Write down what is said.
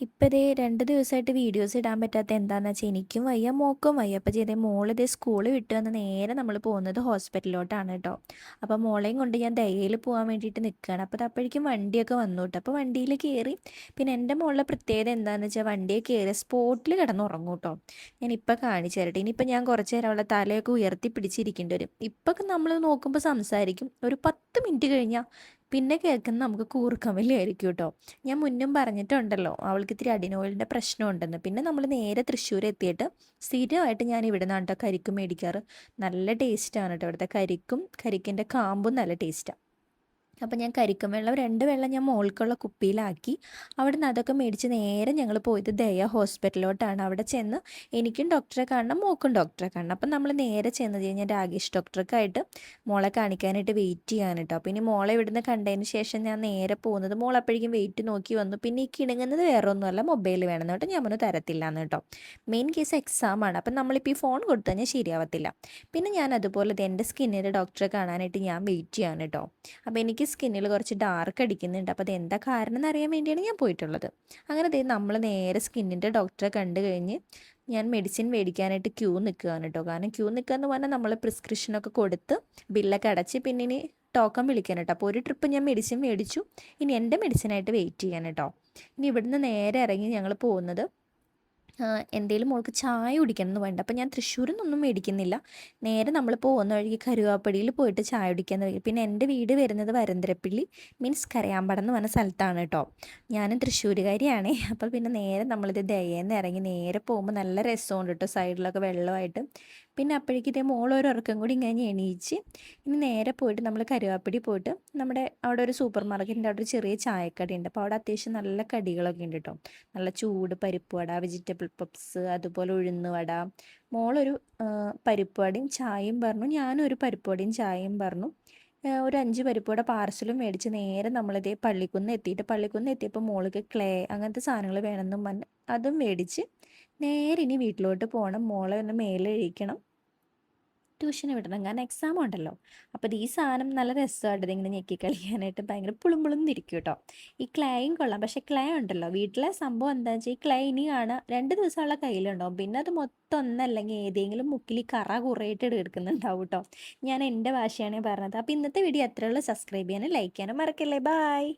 ഇപ്പം ദേ 2 ദിവസമായിട്ട് വീഡിയോസ് ഇടാൻ പറ്റാത്ത എന്താണെന്ന് വെച്ചാൽ എനിക്കും വയ്യ മോക്കും വയ്യ. അപ്പോൾ ചെയ്തേ മോളിതേ സ്കൂൾ വിട്ട് വന്ന് നേരെ നമ്മൾ പോകുന്നത് ഹോസ്പിറ്റലിലോട്ടാണ് കേട്ടോ. അപ്പോൾ മോളെയും കൊണ്ട് ഞാൻ ദയയിൽ പോകാൻ വേണ്ടിയിട്ട് നിൽക്കുകയാണ്. അപ്പോൾ അപ്പോഴേക്കും വണ്ടിയൊക്കെ വന്നു കേട്ടോ. അപ്പോൾ വണ്ടിയിൽ കയറി. പിന്നെ എൻ്റെ മോളുടെ പ്രത്യേകത എന്താണെന്ന് വെച്ചാൽ വണ്ടിയിൽ കയറി സ്പോട്ടിൽ കിടന്നുറങ്ങും കേട്ടോ. ഞാനിപ്പോൾ കാണിച്ചു തരട്ടെ. ഇനിയിപ്പോൾ ഞാൻ കുറച്ച് നേരം അവളുടെ തലയൊക്കെ ഉയർത്തി പിടിച്ചിരിക്കേണ്ടി വരും. ഇപ്പൊക്കെ നമ്മൾ നോക്കുമ്പോൾ സംസാരിക്കും. ഒരു 10 മിനിറ്റ് കഴിഞ്ഞാൽ പിന്നെ കേൾക്കുന്നത് നമുക്ക് കൂർക്കമ്പലിയായിരിക്കും കേട്ടോ. ഞാൻ മുന്നും പറഞ്ഞിട്ടുണ്ടല്ലോ അവൾക്ക് ഇത്തിരി അഡിനോയിലിൻ്റെ പ്രശ്നമുണ്ടെന്ന്. പിന്നെ നമ്മൾ നേരെ തൃശ്ശൂർ എത്തിയിട്ട് സ്ഥിരമായിട്ട് ഞാൻ ഇവിടെ നിന്നാണ് കേട്ടോ കരിക്കും മേടിക്കാറ്. നല്ല ടേസ്റ്റാണ് കേട്ടോ ഇവിടുത്തെ കരിക്കിൻ്റെ കാമ്പും നല്ല ടേസ്റ്റാണ്. അപ്പം ഞാൻ കരിക്കും വെള്ളം 2 വെള്ളം ഞാൻ മോൾക്കുള്ള കുപ്പിയിലാക്കി. അവിടുന്ന് അതൊക്കെ മേടിച്ച് നേരെ ഞങ്ങൾ പോയത് ദയ ഹോസ്പിറ്റലിലോട്ടാണ്. അവിടെ ചെന്ന് എനിക്കും ഡോക്ടറെ കാണണം, മോക്കും ഡോക്ടറെ കാണണം. അപ്പം നമ്മൾ നേരെ ചെന്ന് കഴിഞ്ഞാൽ രാകേഷ് ഡോക്ടർക്കായിട്ട് മോളെ കാണിക്കാനായിട്ട് വെയിറ്റ് ചെയ്യാൻ കേട്ടോ. അപ്പോൾ ഇനി മോളെ ഇവിടുന്ന് കണ്ടതിന് ശേഷം ഞാൻ നേരെ പോകുന്നത്, മോൾ അപ്പോഴേക്കും വെയിറ്റ് നോക്കി വന്നു. പിന്നെ ഈ കിണുങ്ങുന്നത് വേറെ ഒന്നുമല്ല, മൊബൈൽ വേണമെന്ന് കേട്ടോ. ഞാൻ പറഞ്ഞു തരത്തില്ല എന്ന് കേട്ടോ. മെയിൻ കേസ് എക്സാമാണ്. അപ്പം നമ്മളിപ്പോൾ ഈ ഫോൺ കൊടുത്തു കഴിഞ്ഞാൽ ശരിയാവത്തില്ല. പിന്നെ ഞാൻ അതുപോലെ എൻ്റെ സ്കിന്നിൻ്റെ ഡോക്ടറെ കാണാനായിട്ട് ഞാൻ വെയിറ്റ് ചെയ്യാൻ കേട്ടോ. അപ്പോൾ എനിക്ക് സ്കിന്നിൽ കുറച്ച് ഡാർക്ക് അടിക്കുന്നുണ്ട്. അപ്പോൾ അതെന്താ കാരണം എന്നറിയാൻ വേണ്ടിയാണ് ഞാൻ പോയിട്ടുള്ളത്. അങ്ങനെ നമ്മൾ നേരെ സ്കിന്നിൻ്റെ ഡോക്ടറെ കണ്ടു കഴിഞ്ഞ് ഞാൻ മെഡിസിൻ മേടിക്കാനായിട്ട് ക്യൂ നിൽക്കുകയാണ് കേട്ടോ. കാരണം ക്യൂ നിൽക്കുക എന്ന് പറഞ്ഞാൽ നമ്മൾ പ്രിസ്ക്രിപ്ഷനൊക്കെ കൊടുത്ത് ബില്ലൊക്കെ അടച്ച് പിന്നെ ഇനി ടോക്കൺ വിളിക്കാൻ കേട്ടോ. അപ്പോൾ ഒരു ട്രിപ്പ് ഞാൻ മെഡിസിൻ മേടിച്ചു. ഇനി എൻ്റെ മെഡിസിനായിട്ട് വെയിറ്റ് ചെയ്യാൻ കേട്ടോ. ഇനി ഇവിടുന്ന് നേരെ ഇറങ്ങി ഞങ്ങൾ പോകുന്നത് എന്തേലും മോൾക്ക് ചായ കുടിക്കണം എന്ന് വേണ്ട. അപ്പോൾ ഞാൻ തൃശ്ശൂരിൽ നിന്നൊന്നും മേടിക്കുന്നില്ല. നേരെ നമ്മൾ പോകുന്ന വഴിക്ക് കരുവാപ്പടിയിൽ പോയിട്ട് ചായ കുടിക്കാമെന്ന് വയ്ക്കും. പിന്നെ എൻ്റെ വീട് വരുന്നത് വരന്തരപ്പള്ളി മീൻസ് കരയാമ്പടം എന്ന് പറഞ്ഞ സ്ഥലത്താണ് കേട്ടോ. ഞാനും തൃശ്ശൂരുകാരിയാണേ. അപ്പോൾ പിന്നെ നേരെ നമ്മളിത് ദയേന്ന് ഇറങ്ങി നേരെ പോകുമ്പോൾ നല്ല രസമുണ്ട് കേട്ടോ, സൈഡിലൊക്കെ വെള്ളമായിട്ട്. പിന്നെ അപ്പോഴേക്കും ഇതേ മോളൊരുറക്കം കൂടി ഇങ്ങനെ എണീച്ച് ഇനി നേരെ പോയിട്ട് നമ്മൾ കരുവാപ്പടി പോയിട്ട് നമ്മുടെ അവിടെ ഒരു സൂപ്പർ മാർക്കറ്റിൻ്റെ അവിടെ ഒരു ചെറിയ ചായക്കടയുണ്ട്. അപ്പോൾ അവിടെ അത്യാവശ്യം നല്ല കടികളൊക്കെ ഉണ്ട് കേട്ടോ. നല്ല ചൂട് പരിപ്പ് വട, വെജിറ്റബിൾ പപ്സ്, അതുപോലെ ഉഴുന്ന് വട. മോളൊരു പരിപ്പ് വടയും ചായയും പറഞ്ഞു, ഞാനും ഒരു പരിപ്പ് വടയും ചായയും പറഞ്ഞു. ഒരു 5 പരിപ്പ് വട പാർസലും മേടിച്ച് നേരെ നമ്മളിതേ പള്ളിക്കുന്ന് എത്തിയപ്പോൾ മോൾക്ക് ക്ലേ അങ്ങനത്തെ സാധനങ്ങൾ വേണമെന്നും പറഞ്ഞ് അതും മേടിച്ച് നേരെ ഇനി വീട്ടിലോട്ട് പോകണം. മോളെ ഒന്ന് മേലെ കഴിക്കണം, ട്യൂഷന് വിടണം, കാരണം എക്സാം ഉണ്ടല്ലോ. അപ്പോൾ ഈ സാധനം നല്ല രസമായിട്ട് ഇതിങ്ങനെ ഞെക്കി കളിക്കാനായിട്ട് ഭയങ്കര പുളുമ്പുളും ഇരിക്കും കേട്ടോ. ഈ ക്ലേയും കൊള്ളാം, പക്ഷേ ക്ലേ ഉണ്ടല്ലോ വീട്ടിലെ സംഭവം എന്താണെന്ന് വെച്ചാൽ ഈ ക്ലേ ഇനി കാണാൻ 2 ദിവസമുള്ള കയ്യിലുണ്ടാവും. പിന്നെ അത് മൊത്തം ഒന്നല്ലെങ്കിൽ ഏതെങ്കിലും മുക്കിൽ കറ കുറേയിട്ട് എടുക്കുന്നുണ്ടാവും കേട്ടോ. ഞാൻ എൻ്റെ ഭാഷയാണ് പറഞ്ഞത്. അപ്പോൾ ഇന്നത്തെ വീഡിയോ അത്രയുള്ളൂ. സബ്സ്ക്രൈബ് ചെയ്യാനും ലൈക്ക് ചെയ്യാനും മറക്കല്ലേ. ബായ്.